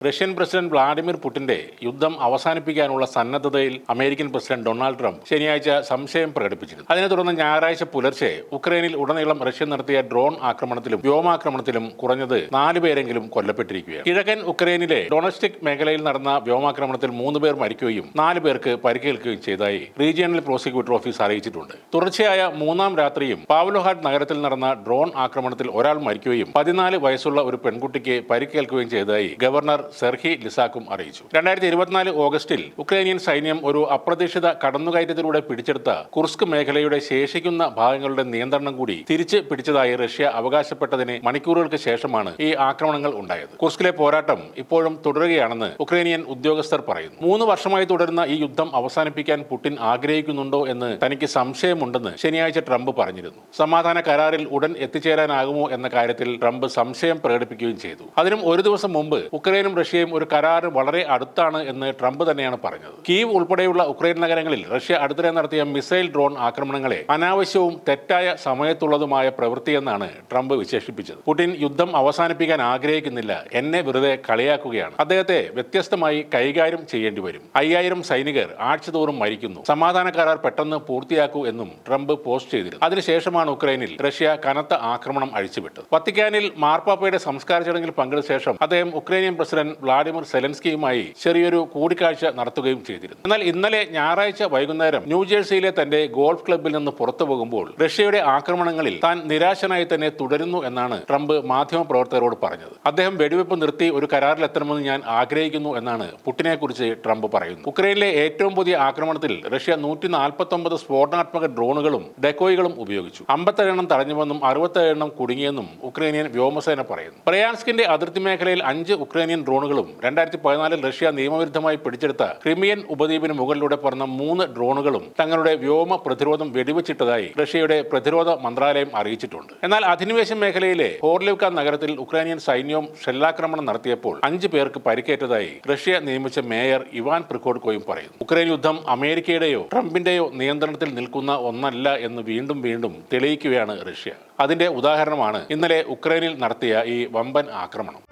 Russian president Vladimir പുടിന്റെ യുദ്ധം അവസാനിപ്പിക്കാനുള്ള സന്നദ്ധതയിൽ American president Donald Trump ശനിയാഴ്ച സംശയം പ്രകടിപ്പിച്ചിരുന്നു. അതിനെ തുടർന്ന് ഞായറാഴ്ച പുലർച്ചെ ഉക്രൈനിൽ ഉടനീളം റഷ്യ നടത്തിയ ഡ്രോൺ ആക്രമണത്തിലും വ്യോമാക്രമണത്തിലും കുറഞ്ഞത് 4 പേരെങ്കിലും കൊല്ലപ്പെട്ടിരിക്കുകയാണ്. കിഴക്കൻ ഉക്രൈനിലെ ഡൊണസ്റ്റിക് മേഖലയിൽ നടന്ന വ്യോമാക്രമണത്തിൽ 3 പേർ മരിക്കുകയും 4 പേർക്ക് പരിക്കേൽക്കുകയും ചെയ്തതായി റീജിയണൽ പ്രോസിക്യൂട്ടർ ഓഫീസ് അറിയിച്ചിട്ടുണ്ട്. തുടർച്ചയായ 3-ാം രാത്രിയും പാവ്ലോഹാഡ് നഗരത്തിൽ നടന്ന ഡ്രോൺ ആക്രമണത്തിൽ ഒരാൾ മരിക്കുകയും 14 വയസ്സുള്ള ഒരു പെൺകുട്ടിക്ക് പരിക്കേൽക്കുകയും ചെയ്തതായി ഗവർണർ സെർഹി ലിസാക്കും അറിയിച്ചു. 2024 ഓഗസ്റ്റിൽ ഉക്രൈനിയൻ സൈന്യം ഒരു അപ്രതീക്ഷിത കടന്നുകയറ്റത്തിലൂടെ പിടിച്ചെടുത്ത കുർസ്ക് മേഖലയുടെ ശേഷിക്കുന്ന ഭാഗങ്ങളുടെ നിയന്ത്രണം കൂടി തിരിച്ച് പിടിച്ചതായി റഷ്യ അവകാശപ്പെട്ടതിന് മണിക്കൂറുകൾക്ക് ശേഷമാണ് ഈ ആക്രമണങ്ങൾ ഉണ്ടായത്. കുർസ്കിലെ പോരാട്ടം ഇപ്പോഴും തുടരുകയാണെന്ന് ഉക്രൈനിയൻ ഉദ്യോഗസ്ഥർ പറയുന്നു. 3 വർഷമായി തുടരുന്ന ഈ യുദ്ധം അവസാനിപ്പിക്കാൻ പുടിൻ ആഗ്രഹിക്കുന്നുണ്ടോ എന്ന് തനിക്ക് സംശയമുണ്ടെന്ന് ശനിയാഴ്ച ട്രംപ് പറഞ്ഞിരുന്നു. സമാധാന കരാറിൽ ഉടൻ എത്തിച്ചേരാനാകുമോ എന്ന കാര്യത്തിൽ ട്രംപ് സംശയം പ്രകടിപ്പിക്കുകയും ചെയ്തു. അതിനും ഒരു ദിവസം മുമ്പ് ഉക്രൈനും റഷ്യയും ഒരു കരാർ വളരെ അടുത്താണ് എന്ന് ട്രംപ് തന്നെയാണ് പറഞ്ഞത്. കീവ് ഉൾപ്പെടെയുള്ള ഉക്രൈൻ നഗരങ്ങളിൽ റഷ്യ അടുത്തിടെ നടത്തിയ മിസൈൽ ഡ്രോൺ ആക്രമണങ്ങളെ അനാവശ്യവും തെറ്റായ സമയത്തുള്ളതുമായ പ്രവൃത്തിയെന്നാണ് ട്രംപ് വിശേഷിപ്പിച്ചത്. പുടിൻ യുദ്ധം അവസാനിപ്പിക്കാൻ ആഗ്രഹിക്കുന്നില്ല, എന്നെ വെറുതെ കളിയാക്കുകയാണ്, അദ്ദേഹത്തെ വ്യത്യസ്തമായി കൈകാര്യം ചെയ്യേണ്ടി വരും, 5000 സൈനികർ ആഴ്ചതോറും മരിക്കുന്നു, സമാധാന കരാർ പെട്ടെന്ന് പൂർത്തിയാക്കൂ എന്നും ട്രംപ് പോസ്റ്റ് ചെയ്തിരുന്നു. അതിനുശേഷമാണ് ഉക്രൈനിൽ റഷ്യ കനത്ത ആക്രമണം അഴിച്ചുവിട്ടത്. വത്തിക്കാനിൽ മാർപ്പാപ്പയുടെ സംസ്കാര ചടങ്ങിൽ പങ്കെടുത്ത ശേഷം അദ്ദേഹം ഉക്രൈനിയൻ പ്രസിഡന്റ് വ്ളാഡിമിർ സെലൻസ്കിയുമായി ചെറിയൊരു കൂടിക്കാഴ്ച നടത്തുകയും ചെയ്തിരുന്നു. എന്നാൽ ഇന്നലെ ഞായറാഴ്ച വൈകുന്നേരം ന്യൂജേഴ്സിയിലെ തന്റെ ഗോൾഫ് ക്ലബ്ബിൽ നിന്ന് പുറത്തു പോകുമ്പോൾ റഷ്യയുടെ ആക്രമണങ്ങളിൽ താൻ നിരാശനായി തന്നെ തുടരുന്നു എന്നാണ് ട്രംപ് മാധ്യമപ്രവർത്തകരോട് പറഞ്ഞത്. അദ്ദേഹം വെടിവെപ്പ് നിർത്തി ഒരു കരാറിലെത്തണമെന്ന് ഞാൻ ആഗ്രഹിക്കുന്നു എന്നാണ് പുടിനെ കുറിച്ച് ട്രംപ് പറയുന്നു. ഉക്രൈനിലെ ഏറ്റവും പുതിയ ആക്രമണത്തിൽ റഷ്യ 149 സ്ഫോടനാത്മക ഡ്രോണുകളും ഡെക്കോയികളും ഉപയോഗിച്ചു. 57 എണ്ണം തടഞ്ഞുവെന്നും 67 എണ്ണം കുടുങ്ങിയെന്നും ഉക്രൈനിയൻ വ്യോമസേന പറയുന്നു. ബ്രയാൻസ്കിന്റെ അതിർത്തി മേഖലയിൽ 5 ഉക്രൈനിയൻ ഡ്രോണുകളും 2014 റഷ്യ നിയമവിരുദ്ധമായി പിടിച്ചെടുത്ത ക്രിമിയൻ ഉപദ്വീപിന് മുകളിലൂടെ പറന്ന 3 ഡ്രോണുകളും തങ്ങളുടെ വ്യോമ പ്രതിരോധം വെടിവെച്ചിട്ടതായി റഷ്യയുടെ പ്രതിരോധ മന്ത്രാലയം അറിയിച്ചിട്ടുണ്ട്. എന്നാൽ അധിനിവേശ മേഖലയിലെ ഹോർലിവ്ക നഗരത്തിൽ ഉക്രൈനിയൻ സൈന്യവും ഷെല്ലാക്രമണം നടത്തിയപ്പോൾ 5 പേർക്ക് പരിക്കേറ്റതായി റഷ്യ നിയമിച്ച മേയർ ഇവാൻ പ്രിക്കോഡ്കോയും പറയുന്നു. ഉക്രൈൻ യുദ്ധം അമേരിക്കയുടെയോ ട്രംപിന്റെയോ നിയന്ത്രണത്തിൽ നിൽക്കുന്ന ഒന്നല്ല എന്ന് വീണ്ടും തെളിയിക്കുകയാണ് റഷ്യ. അതിന്റെ ഉദാഹരണമാണ് ഇന്നലെ ഉക്രൈനിൽ നടത്തിയ ഈ വമ്പൻ ആക്രമണം.